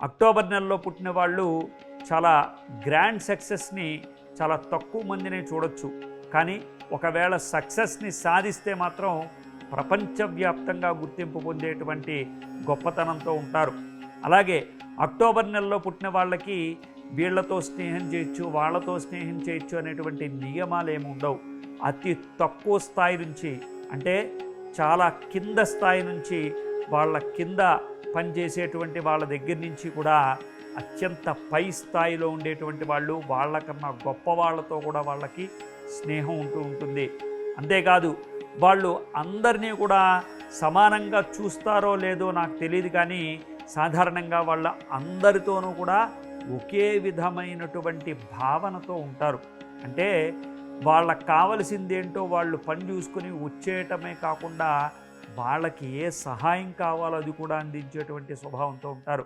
October నెలలో పుట్టిన వాళ్ళు చాలా గ్రాండ్ సక్సెస్ని చాలా తక్కువ మందినే చూడొచ్చు. కానీ ఒకవేళ సక్సెస్ని సాధిస్తే మాత్రం ప్రపంచవ్యాప్తంగా గుర్తింపు పొందేటువంటి గొప్పతనంతో ఉంటారు. అలాగే అక్టోబర్ నెలలో పుట్టిన వాళ్ళకి వీళ్లతో స్నేహం చేయొచ్చు, వాళ్ళతో స్నేహం చేయొచ్చు అనేటువంటి నియమాలు ఏమి ఉండవు. అతి తక్కువ స్థాయి నుంచి, అంటే చాలా కింద స్థాయి నుంచి, వాళ్ళ కింద పనిచేసేటువంటి వాళ్ళ దగ్గర నుంచి కూడా అత్యంత పై స్థాయిలో ఉండేటువంటి వాళ్ళు, వాళ్ళకన్నా గొప్ప వాళ్ళతో కూడా వాళ్ళకి స్నేహం ఉంటుంది. అంతేకాదు వాళ్ళు అందరినీ కూడా సమానంగా చూస్తారో లేదో నాకు తెలియదు, కానీ సాధారణంగా వాళ్ళ అందరితోనూ కూడా ఒకే విధమైనటువంటి భావనతో ఉంటారు. అంటే వాళ్ళకు కావలసిందేంటో వాళ్ళు పని చూసుకుని వచ్చేయటమే కాకుండా వాళ్ళకి ఏ సహాయం కావాలో అది కూడా అందించేటువంటి స్వభావంతో ఉంటారు.